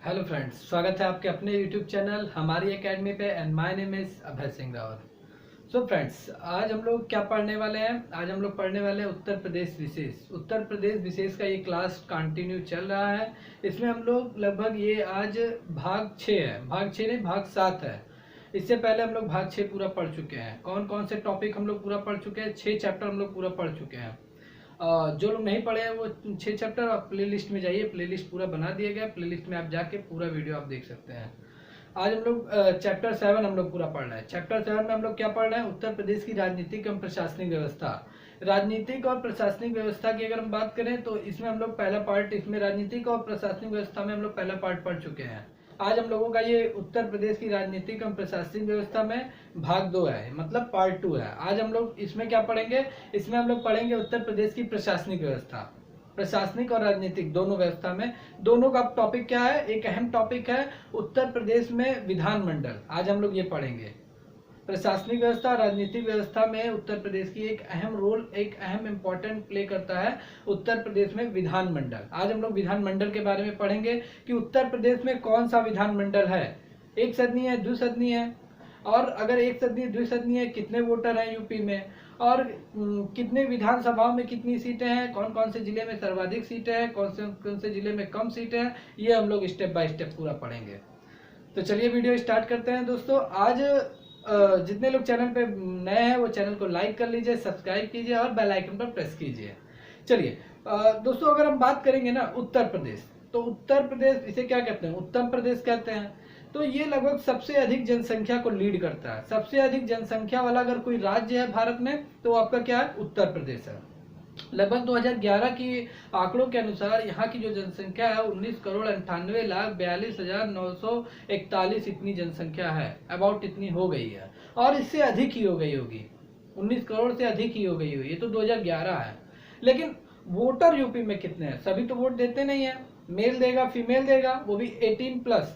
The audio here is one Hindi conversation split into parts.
हेलो फ्रेंड्स, स्वागत है आपके अपने यूट्यूब चैनल हमारी एकेडमी पे and my name is Abhay Singh Rawat. So friends, आज हम लोग क्या पढ़ने वाले हैं? आज हम लोग पढ़ने वाले हैं उत्तर प्रदेश विशेष। उत्तर प्रदेश विशेष का ये क्लास कंटिन्यू चल रहा है। इसमें हम लोग लगभग ये आज भाग 6 है, भाग 6 नहीं भाग 7 है। इससे पहले हम लोग भाग 6 पूरा पढ़ चुके हैं। कौन कौन से टॉपिक हम लोग पूरा पढ़ चुके हैं? 6 चैप्टर हम लोग पूरा पढ़ चुके हैं। जो लोग नहीं पढ़े हैं वो 6 चैप्टर आप प्ले लिस्ट में जाइए, प्ले लिस्ट पूरा बना दिया गया, प्ले लिस्ट में आप जाके पूरा वीडियो आप देख सकते हैं। आज हम लोग चैप्टर 7 हम लोग पूरा पढ़ रहे हैं। चैप्टर 7 में हम लोग क्या पढ़ रहे हैं? उत्तर प्रदेश की राजनीतिक एवं प्रशासनिक व्यवस्था। राजनीतिक और प्रशासनिक व्यवस्था की अगर हम बात करें तो इसमें हम लोग पहला पार्ट, इसमें राजनीतिक और प्रशासनिक व्यवस्था में हम लोग पहला पार्ट पढ़ चुके हैं। आज हम लोगों का ये उत्तर प्रदेश की राजनीतिक एवं प्रशासनिक व्यवस्था में भाग 2 है, मतलब पार्ट 2 है। आज हम लोग इसमें क्या पढ़ेंगे? इसमें हम लोग पढ़ेंगे उत्तर प्रदेश की प्रशासनिक व्यवस्था। प्रशासनिक और राजनीतिक दोनों व्यवस्था में, दोनों का टॉपिक क्या है? एक अहम टॉपिक है उत्तर प्रदेश में विधानमंडल। आज हम लोग ये पढ़ेंगे। प्रशासनिक व्यवस्था और राजनीतिक व्यवस्था में उत्तर प्रदेश की एक अहम रोल, एक अहम इम्पोर्टेंट प्ले करता है उत्तर प्रदेश में विधानमंडल। आज हम लोग विधानमंडल के बारे में पढ़ेंगे कि उत्तर प्रदेश में कौन सा विधानमंडल है। एक सदनीय है, द्विसदनीय है, और अगर एक सदनीय द्विसदनीय कितने वोटर हैं यूपी में, और कितने विधानसभाओं में कितनी सीटें हैं, कौन कौन से जिले में सर्वाधिक सीटें हैं, कौन से जिले में कम सीटें हैं, ये हम लोग स्टेप बाय स्टेप पूरा पढ़ेंगे। तो चलिए वीडियो स्टार्ट करते हैं दोस्तों। आज जितने लोग चैनल पे नए हैं वो चैनल को लाइक कर लीजिए, सब्सक्राइब कीजिए और बेल आइकन पर प्रेस कीजिए। चलिए दोस्तों, अगर हम बात करेंगे ना उत्तर प्रदेश, तो उत्तर प्रदेश इसे क्या कहते हैं? उत्तम प्रदेश कहते हैं। तो ये लगभग सबसे अधिक जनसंख्या को लीड करता है। सबसे अधिक जनसंख्या वाला अगर कोई राज्य है भारत में तो आपका क्या है? उत्तर प्रदेश है। लगभग 2011 की आंकड़ों के अनुसार यहाँ की जो जनसंख्या है 19,98,42,941 इतनी जनसंख्या है, अबाउट इतनी हो गई है, और इससे अधिक ही हो गई होगी। 19 करोड़ से अधिक ही हो गई होगी। ये तो 2011 है। लेकिन वोटर यूपी में कितने हैं? सभी तो वोट देते नहीं है। मेल देगा, फीमेल देगा, वो भी 18+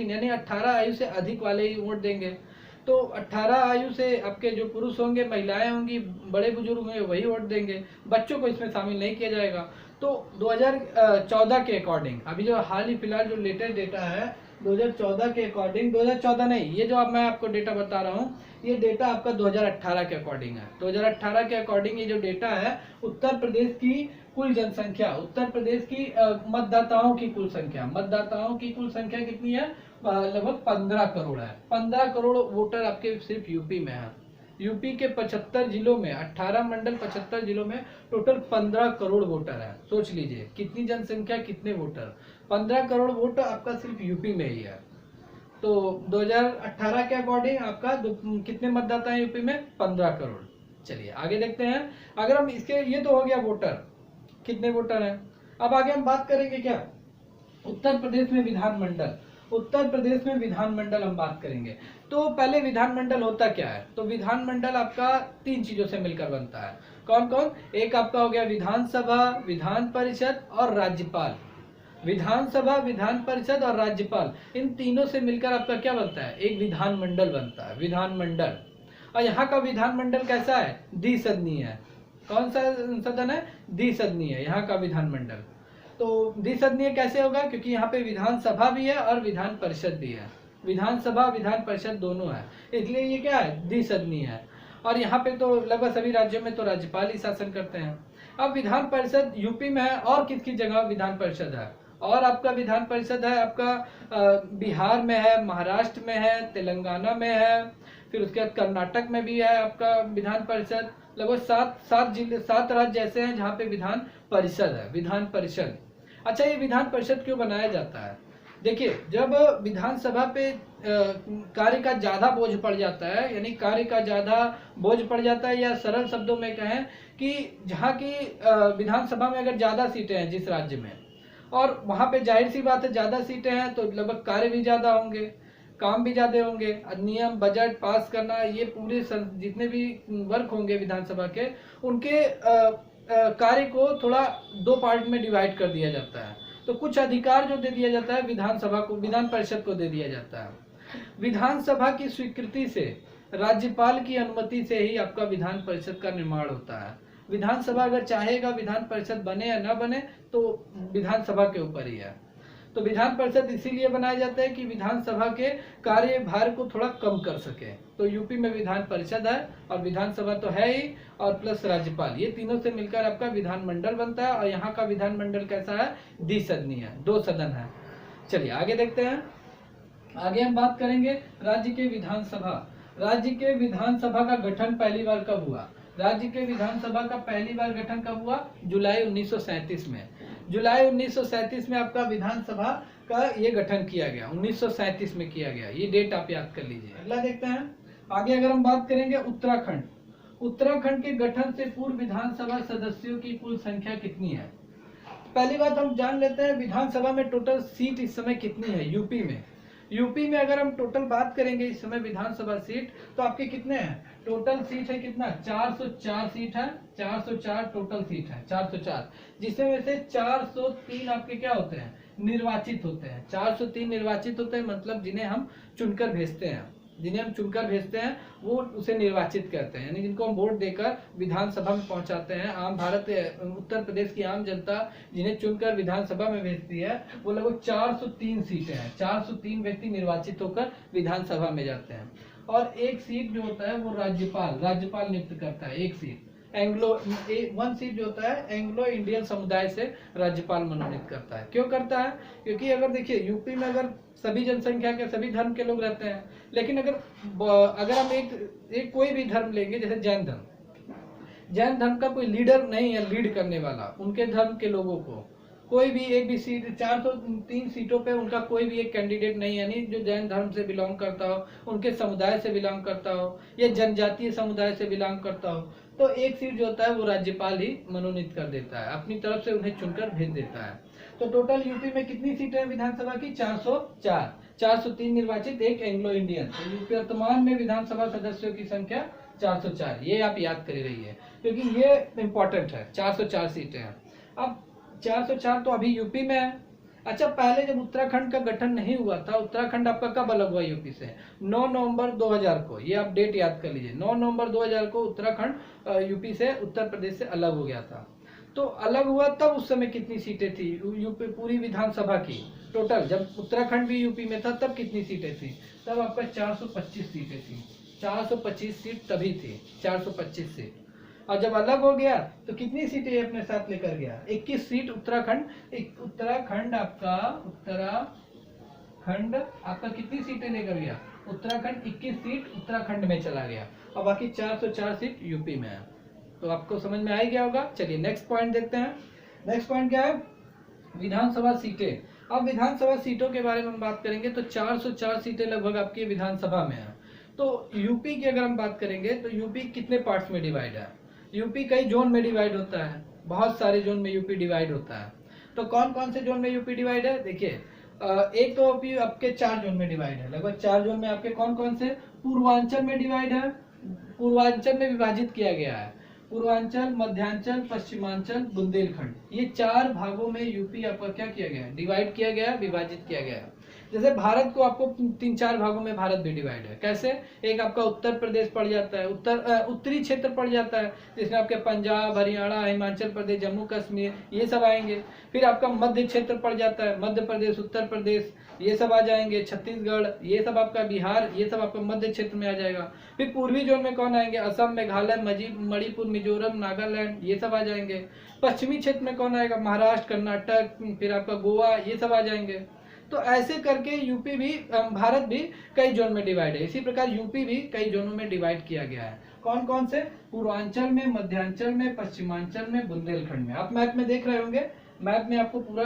यानी 18 आयु से अधिक वाले ही वोट देंगे। तो 18 आयु से आपके जो पुरुष होंगे, महिलाएं होंगी, बड़े बुजुर्ग होंगे, वही वोट देंगे। बच्चों को इसमें शामिल नहीं किया जाएगा। तो 2014 के अकॉर्डिंग, अभी जो हाल ही फिलहाल जो लेटेस्ट डेटा है 2014 के अकॉर्डिंग, 2014 नहीं, ये जो अब मैं आपको डेटा बता रहा हूँ ये डेटा आपका 2018 के अकॉर्डिंग है। 2018 के अकॉर्डिंग ये जो डेटा है उत्तर प्रदेश की कुल जनसंख्या, उत्तर प्रदेश की मतदाताओं की कुल संख्या, मतदाताओं की कुल संख्या कितनी है? लगभग 15 करोड़ है। 15 करोड़ वोटर आपके सिर्फ यूपी में है। यूपी के 75 जिलों में, 18 मंडल 75 जिलों में टोटल 15 करोड़ वोटर है। सोच लीजिए कितनी जनसंख्या, कितने वोटर। 15 करोड़ वोट आपका सिर्फ यूपी में ही है। तो 2018 के अकॉर्डिंग आपका कितने मतदाता है यूपी में? 15 करोड़। चलिए आगे देखते हैं। अगर हम इसके, ये तो हो गया वोटर, कितने वोटर हैं। अब आगे हम बात करेंगे क्या? उत्तर प्रदेश में विधानमंडल। उत्तर प्रदेश में विधानमंडल हम बात करेंगे तो पहले विधानमंडल होता क्या है? तो विधानमंडल आपका 3 चीजों से मिलकर बनता है। कौन कौन? एक आपका हो गया विधानसभा, विधान परिषद और राज्यपाल। विधानसभा, विधान परिषद और राज्यपाल, इन तीनों से मिलकर आपका क्या बनता है? एक विधानमंडल बनता है, विधानमंडल। और यहाँ का विधानमंडल कैसा है? द्विसदनीय है। कौन सा सदन है? द्विसदनीय है यहाँ का विधानमंडल। तो द्विसदनीय कैसे होगा? क्योंकि यहाँ पे विधानसभा भी है और विधान परिषद भी है। विधानसभा, विधान परिषद दोनों है, इसलिए ये क्या है? द्विसदनीय है। और यहाँ पे तो लगभग सभी राज्यों में तो राज्यपाल ही शासन करते हैं। अब विधान परिषद यूपी में है, और किसकी जगह विधान परिषद है? और आपका विधान परिषद है आपका बिहार में है, महाराष्ट्र में है, तेलंगाना में है, फिर उसके बाद कर्नाटक में भी है आपका विधान परिषद। लगभग 7 राज्य ऐसे हैं जहाँ पे विधान परिषद है, विधान परिषद। अच्छा, ये विधान परिषद क्यों बनाया जाता है? देखिए, जब विधानसभा पे कार्य का ज्यादा बोझ पड़ जाता है, यानी कार्य का ज्यादा बोझ पड़ जाता है, या सरल शब्दों में कहें कि जहाँ की विधानसभा में अगर ज्यादा सीटें हैं जिस राज्य में, और वहां पे जाहिर सी बात है ज्यादा सीटें हैं तो लगभग कार्य भी ज्यादा होंगे, काम भी ज्यादा होंगे, नियम बजट पास करना, ये पूरे जितने भी वर्क होंगे विधानसभा के, उनके कार्य को थोड़ा 2 पार्ट में डिवाइड कर दिया जाता है। तो कुछ अधिकार जो दे दिया जाता है विधानसभा को, विधान परिषद को दे दिया जाता है। विधानसभा की स्वीकृति से, राज्यपाल की अनुमति से ही आपका विधान परिषद का निर्माण होता है। विधानसभा अगर चाहेगा विधान परिषद बने या ना बने तो विधानसभा के ऊपर ही है। तो विधान परिषद इसीलिए बनाए जाते हैं कि विधानसभा के कार्यभार को थोड़ा कम कर सके। तो यूपी में विधान परिषद है और विधानसभा तो है ही, और प्लस राज्यपाल, ये तीनों से मिलकर आपका विधानमंडल बनता है। और यहाँ का विधानमंडल कैसा है, द्विसदनीय है, 2 सदन है। चलिए आगे देखते हैं। आगे हम बात करेंगे राज्य के विधानसभा। राज्य के विधानसभा का गठन पहली बार कब हुआ? राज्य के विधानसभा का पहली बार गठन कब हुआ? जुलाई 1937 में। जुलाई 1937 में आपका विधानसभा का ये गठन किया गया, 1937 में किया गया। ये डेट आप याद कर लीजिए। अगला देखते हैं। आगे अगर हम बात करेंगे उत्तराखंड। उत्तराखंड के गठन से पूर्व विधानसभा सदस्यों की कुल संख्या कितनी है? पहली बात हम जान लेते हैं विधानसभा में टोटल सीट इस समय कितनी है यूपी में। यूपी में अगर हम टोटल बात करेंगे इस समय विधानसभा सीट, तो आपके कितने हैं? टोटल सीट है कितना? 404 सीट है। 404 टोटल सीट है, 404, जिसमें से 403 आपके क्या होते हैं? निर्वाचित होते हैं। 403 निर्वाचित होते हैं, मतलब जिन्हें हम चुनकर भेजते हैं, जिन्हें हम चुनकर भेजते हैं वो उसे निर्वाचित करते हैं, यानी जिनको हम वोट देकर विधानसभा में पहुंचाते हैं। आम भारत, उत्तर प्रदेश की आम जनता जिन्हें चुनकर विधानसभा में भेजती है, वो लगभग 403 सीटें हैं। 403 व्यक्ति निर्वाचित होकर विधानसभा में जाते हैं। और एक सीट जो होता है वो राज्यपाल नियुक्त करता है। एक सीट वन सीट जो होता है एंग्लो इंडियन समुदाय से राज्यपाल मनोनीत करता है। क्यों करता है? क्योंकि अगर देखिए यूपी में अगर सभी जनसंख्या के सभी धर्म के लोग रहते हैं, लेकिन अगर हम एक कोई भी धर्म लेंगे, जैसे जैन धर्म का कोई लीडर नहीं है लीड करने वाला, उनके धर्म के लोगों को कोई भी एक भी सीट, 403 सीटों पे उनका कोई भी एक कैंडिडेट नहीं, यानी जो जैन धर्म से बिलोंग करता हो, उनके समुदाय से बिलोंग करता हो, या जनजातीय समुदाय से बिलोंग करता हो, तो एक सीट जो होता है वो राज्यपाल ही मनोनीत कर देता है, अपनी तरफ से उन्हें चुनकर भेज देता है। तो टोटल यूपी में कितनी सीटें हैं विधानसभा की? 404। 403 निर्वाचित, एक एंग्लो इंडियन। तो यूपी वर्तमान में विधानसभा सदस्यों की संख्या 404। ये आप याद कर रही है क्योंकि ये इंपॉर्टेंट है। 404 सीटें हैं। अब 404 तो अभी यूपी में है। अच्छा, पहले जब उत्तराखंड का गठन नहीं हुआ था, उत्तराखंड आपका कब अलग हुआ यूपी से? 9 नवंबर 2000 को। ये आप डेट याद कर लीजिए। 9 नवंबर 2000 को उत्तराखंड यूपी से, उत्तर प्रदेश से अलग हो गया था। तो अलग हुआ तब उस समय कितनी सीटें थी यूपी पूरी विधानसभा की? टोटल जब उत्तराखंड भी यूपी में था तब कितनी सीटें थी? तब आपका 425 सीटें थी। 425 सीट तभी थी, 425 सीट। और जब अलग हो गया तो कितनी सीटें अपने साथ लेकर गया? 21 सीट उत्तराखंड आपका कितनी सीटें लेकर गया? उत्तराखंड 21 सीट उत्तराखंड में चला गया, और बाकी 404 सीट यूपी में है। तो आपको समझ में आ ही गया होगा। चलिए नेक्स्ट पॉइंट देखते हैं। नेक्स्ट पॉइंट क्या है? विधानसभा सीटें। अब विधानसभा सीटों के बारे में हम बात करेंगे तो 404 सीटें लगभग आपकी विधानसभा में है। तो यूपी की अगर हम बात करेंगे तो यूपी कितने पार्ट्स में डिवाइड है? यूपी कई जोन में डिवाइड होता है, बहुत सारे जोन में यूपी डिवाइड होता है। तो कौन कौन से जोन में यूपी डिवाइड है? देखिए, एक तो आपके 4 जोन में डिवाइड है। लगभग 4 जोन में आपके कौन कौन से? पूर्वांचल में डिवाइड है, पूर्वांचल में विभाजित किया गया है। पूर्वांचल, मध्यांचल, पश्चिमांचल, बुंदेलखंड, ये 4 भागों में यूपी आपका क्या किया गया है? डिवाइड किया गया, विभाजित किया गया है। जैसे भारत को आपको 3-4 भागों में भारत भी डिवाइड है। कैसे? एक आपका उत्तर प्रदेश पड़ जाता है, उत्तरी क्षेत्र पड़ जाता है, जिसमें आपके पंजाब, हरियाणा, हिमाचल प्रदेश, जम्मू कश्मीर ये सब आएंगे। फिर आपका मध्य क्षेत्र पड़ जाता है, मध्य प्रदेश, उत्तर प्रदेश ये सब आ जाएंगे, छत्तीसगढ़ ये सब आपका, बिहार ये सब आपका मध्य क्षेत्र में आ जाएगा। फिर पूर्वी जोन में कौन आएंगे? असम, मेघालय, मणिपुर, मिजोरम, नागालैंड ये सब आ जाएंगे। पश्चिमी क्षेत्र में कौन आएगा? महाराष्ट्र, कर्नाटक, फिर आपका गोवा ये सब आ जाएंगे। तो ऐसे करके यूपी भी, भारत भी कई जोन में डिवाइड है। इसी प्रकार यूपी भी कई जोनों में डिवाइड किया गया है। कौन कौन से? पूर्वांचल में, मध्यांचल में, पश्चिमांचल में, बुंदेलखंड में। आप मैप में देख रहे होंगे, मैप में आपको पूरा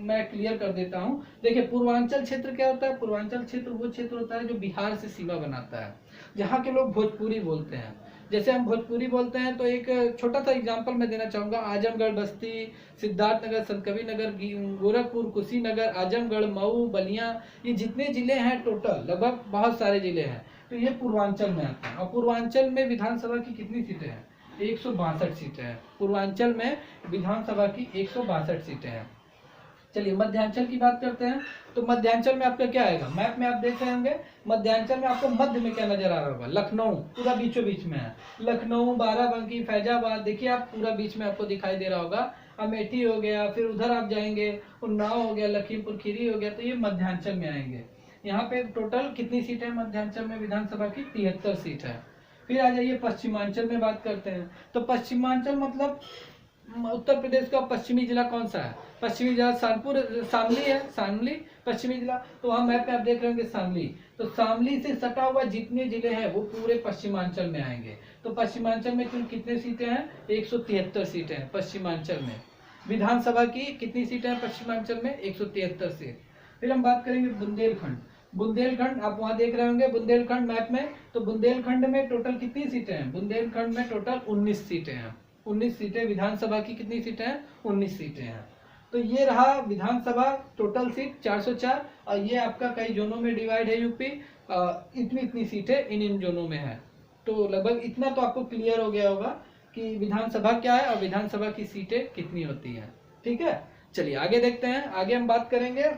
मैं क्लियर कर देता हूँ। देखिए, पूर्वांचल क्षेत्र क्या होता है? पूर्वांचल क्षेत्र वो क्षेत्र होता है जो बिहार से सीमा बनाता है, जहाँ के लोग भोजपुरी बोलते हैं। जैसे हम भोजपुरी बोलते हैं तो एक छोटा सा एग्जांपल मैं देना चाहूंगा। आजमगढ़, बस्ती, सिद्धार्थनगर, संतकबीरनगर, गोरखपुर, कुशीनगर, आजमगढ़, मऊ, बलिया, ये जितने जिले हैं टोटल लगभग बहुत सारे जिले हैं, तो ये पूर्वांचल में आते हैं। और पूर्वांचल में विधानसभा की कितनी सीटें हैं? 162 सीटें हैं। पूर्वांचल में विधानसभा की 162 सीटें हैं। चलिए मध्यांचल की बात करते हैं। तो मध्यांचल में आपका क्या आएगा? मैप में आप देख रहे होंगे, मध्यांचल में आपको मध्य में क्या नजर आ रहा होगा? लखनऊ पूरा बीचों बीच में है। लखनऊ, बाराबंकी, फैजाबाद, देखिए आप पूरा बीच में आपको दिखाई दे रहा होगा। अमेठी हो गया, फिर उधर आप जाएंगे उन्नाव हो गया, लखीमपुर खीरी हो गया, तो ये मध्यांचल में आएंगे। यहाँ पे टोटल कितनी सीटें हैं मध्यांचल में विधानसभा की? 73 सीट है। फिर आ जाइए पश्चिमांचल में बात करते हैं। तो पश्चिमांचल मतलब उत्तर प्रदेश का पश्चिमी जिला कौन सा है? पश्चिमी जिला शामपुर, शामली है, शामली पश्चिमी जिला। तो वहाँ मैप पे आप देख रहे होंगे शामली, तो शामली से सटा हुआ जितने जिले हैं वो पूरे पश्चिमांचल में आएंगे। तो पश्चिमांचल में कुल कितने सीटें हैं? 173 सीटें हैं पश्चिमांचल में। विधानसभा की कितनी सीटें हैं पश्चिमांचल में? 173 सीट। फिर हम बात करेंगे बुंदेलखंड। बुंदेलखंड आप वहां देख रहे होंगे बुंदेलखंड मैप में, तो बुंदेलखंड में टोटल कितनी सीटें हैं? बुंदेलखंड में टोटल 19 सीटें हैं। 19 सीटें। विधानसभा की कितनी सीटें हैं? 19 सीटें हैं। तो ये रहा विधानसभा टोटल सीट 404, और ये आपका कई जोनों में डिवाइड है यूपी, इतनी इतनी सीटें इन जोनों में है। तो लगभग इतना तो आपको क्लियर हो गया होगा कि विधानसभा क्या है और विधानसभा की सीटें कितनी होती हैं। ठीक है, चलिए आगे देखते हैं। आगे हम बात करेंगे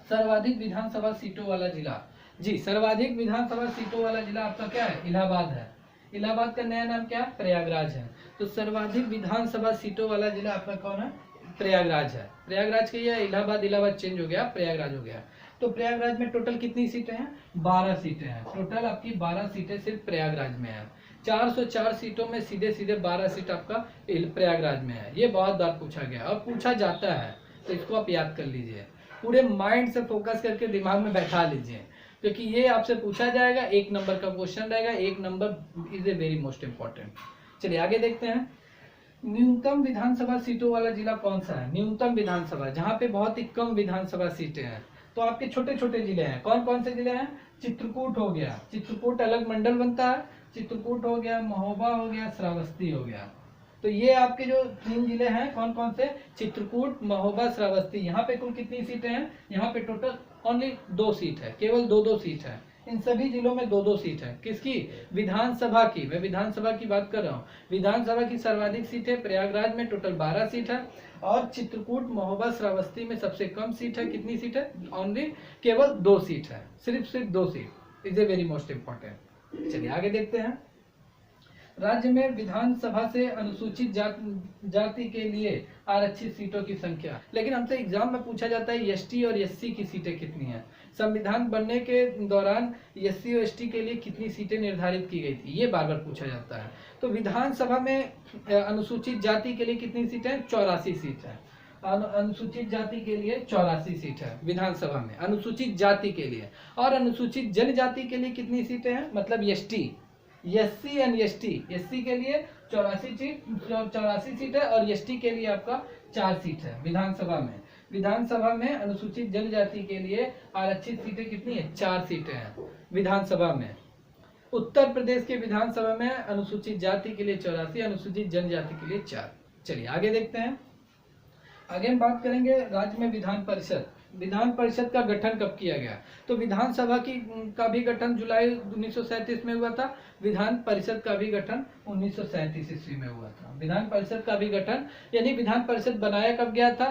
सर्वाधिक विधानसभा सीटों वाला जिला। जी, सर्वाधिक विधानसभा सीटों वाला जिला आपका क्या है? इलाहाबाद है। इलाहाबाद का नया नाम क्या है? प्रयागराज है। तो सर्वाधिक विधानसभा सीटों वाला जिला आपका कौन है? प्रयागराज है। प्रयागराज के ये इलाहाबाद, इलाहाबाद चेंज हो गया, प्रयागराज हो गया। तो प्रयागराज में टोटल कितनी सीटें हैं? 12 सीटें हैं। टोटल आपकी 12 सीटें सिर्फ प्रयागराज में है। 404 सीटों में सीधे सीधे 12 सीट आपका प्रयागराज में है। ये बहुत बार पूछा गया और पूछा जाता है, तो इसको आप याद कर लीजिए, पूरे माइंड से फोकस करके दिमाग में बैठा लीजिए, क्योंकि ये आपसे पूछा जाएगा, 1 नंबर का क्वेश्चन रहेगा। 1 number is a very most important. चलिए आगे देखते हैं। न्यूनतम विधानसभा सीटों वाला जिला कौन सा है? न्यूनतम विधानसभा, जहाँ पे बहुत ही कम विधानसभा सीटें हैं। तो आपके छोटे छोटे जिले हैं। कौन कौन से जिले हैं? चित्रकूट हो गया, चित्रकूट अलग मंडल बनता है, चित्रकूट हो गया, महोबा हो गया, श्रावस्ती हो गया। तो ये आपके जो 3 जिले हैं कौन कौन से? चित्रकूट, महोबा, श्रावस्ती। यहाँ पे कुल कितनी सीटें हैं? यहाँ पे टोटल ओनली 2 सीट है, केवल 2-2 सीट है। इन सभी जिलों में 2-2 सीट है। किसकी? विधानसभा की। मैं विधानसभा की बात कर रहा हूँ। विधानसभा की सर्वाधिक सीट है प्रयागराज में, टोटल 12 सीट है, और चित्रकूट, महोबा, श्रावस्ती में सबसे कम सीट है। कितनी सीट है? ओनली केवल 2 सीट है, सिर्फ 2 seat. Is a very most important. चलिए आगे देखते हैं। राज्य में विधानसभा से अनुसूचित जाति के लिए आरक्षित सीटों की संख्या। लेकिन हमसे एग्जाम में पूछा जाता है एसटी और एससी की सीटें कितनी हैं। संविधान बनने के दौरान एससी और एसटी के लिए कितनी सीटें निर्धारित की गई थी, ये बार बार पूछा जाता है। तो विधानसभा में अनुसूचित जाति के लिए कितनी सीटें? 84 सीट है। अनुसूचित जाति के लिए 84 सीट है विधानसभा में, अनुसूचित जाति के लिए। और अनुसूचित जनजाति के लिए कितनी सीटें हैं? मतलब ST, SC and ST. SC के लिए 84 सीट है, और एसटी के लिए आपका 4 सीट है विधानसभा में। विधानसभा में अनुसूचित जनजाति के लिए आरक्षित सीटें कितनी है? 4 सीटें हैं विधानसभा में। उत्तर प्रदेश के विधानसभा में अनुसूचित जाति के लिए 84, अनुसूचित जनजाति के लिए 4। चलिए आगे देखते हैं। आगे हम बात करेंगे राज्य में विधान परिषद। विधान परिषद का गठन कब किया गया? तो विधानसभा का भी गठन जुलाई 1937 में हुआ था। विधान परिषद का भी गठन 1937 ईस्वी में हुआ था। विधान परिषद का भी गठन, यानी विधान परिषद बनाया कब गया था?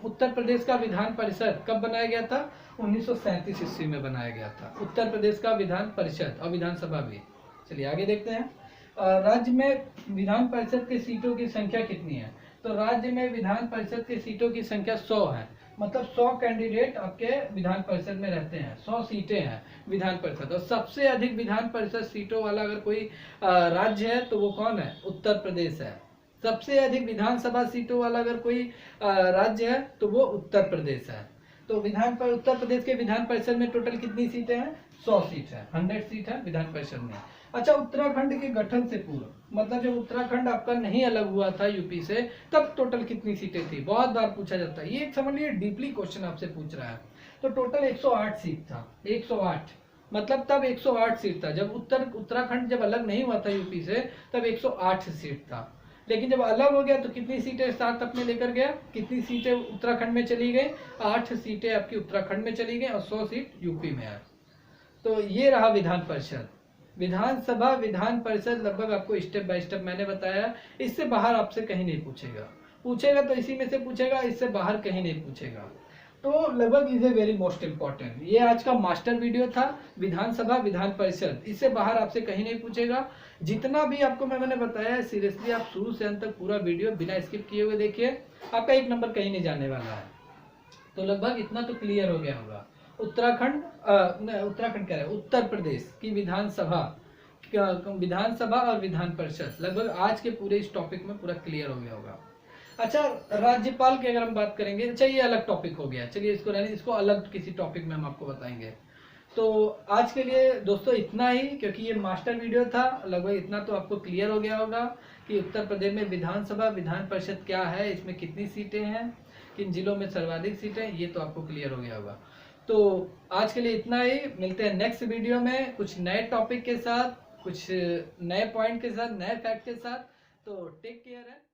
उत्तर प्रदेश का विधान परिषद कब बनाया गया था? 1937 ईस्वी में बनाया गया था उत्तर प्रदेश का विधान परिषद, और विधानसभा भी। चलिए आगे देखते हैं। राज्य में विधान परिषद की सीटों की संख्या कितनी है? तो राज्य में विधान परिषद की सीटों की संख्या 100 है। मतलब 100 कैंडिडेट आपके विधान परिषद में रहते हैं, 100 सीटें हैं विधान परिषद। और सबसे अधिक विधान परिषद सीटों वाला अगर कोई राज्य है तो वो कौन है? उत्तर प्रदेश है। सबसे अधिक विधानसभा सीटों वाला अगर कोई राज्य है तो वो उत्तर प्रदेश है। तो उत्तर प्रदेश के विधान परिषद में टोटल कितनी सीटें हैं? 100 सीट है, 100 सीट है विधान परिषद में। अच्छा, उत्तराखंड के गठन से पूर्व, मतलब जब उत्तराखंड आपका नहीं अलग हुआ था यूपी से, तब टोटल कितनी सीटें थी? बहुत बार पूछा जाता है, ये एक समझ लीजिए डीपली क्वेश्चन आपसे पूछ रहा है। तो टोटल 108 सीट था, 108, मतलब तब 108 सीट था। जब उत्तराखंड जब अलग नहीं हुआ था यूपी से, तब 108 सीट था। लेकिन जब अलग हो गया तो कितनी सीटें साथ अपने लेकर गया? कितनी सीटें उत्तराखंड में चली गई? 8 सीटें आपकी उत्तराखंड में चली गई, और 100 सीट यूपी में है। तो ये रहा विधान परिषद। विधानसभा, विधान परिषद लगभग आपको स्टेप बाय स्टेप मैंने बताया। इससे बाहर आपसे कहीं नहीं पूछेगा, पूछेगा तो इसी में से पूछेगा, इससे बाहर कहीं नहीं पूछेगा। तो लगभग is a very most important. ये आज का मास्टर वीडियो था, विधानसभा विधान परिषद, इससे बाहर आपसे कहीं नहीं पूछेगा। जितना भी आपको मैंने बताया है सीरियसली आप शुरू से अंत तक पूरा वीडियो बिना स्किप किए हुए देखिए, आपका एक नंबर कहीं नहीं जाने वाला है। तो लगभग इतना तो क्लियर हो गया होगा। उत्तराखंड उत्तराखंड कह रहे हैं, उत्तर प्रदेश की विधानसभा और विधान परिषद लगभग आज के पूरे इस टॉपिक में पूरा क्लियर हो गया होगा। अच्छा, राज्यपाल की अगर हम बात करेंगे, अच्छा ये अलग टॉपिक हो गया, चलिए इसको रहने, इसको अलग किसी टॉपिक में हम आपको बताएंगे। तो आज के लिए दोस्तों इतना ही, क्योंकि ये मास्टर वीडियो था, लगभग इतना तो आपको क्लियर हो गया होगा कि उत्तर प्रदेश में विधानसभा विधान परिषद क्या है, इसमें कितनी सीटें हैं, किन जिलों में सर्वाधिक सीटें, ये तो आपको क्लियर हो गया होगा। तो आज के लिए इतना ही, मिलते हैं नेक्स्ट वीडियो में कुछ नए टॉपिक के साथ, कुछ नए पॉइंट के साथ, नए फैक्ट के साथ। तो टेक केयर है।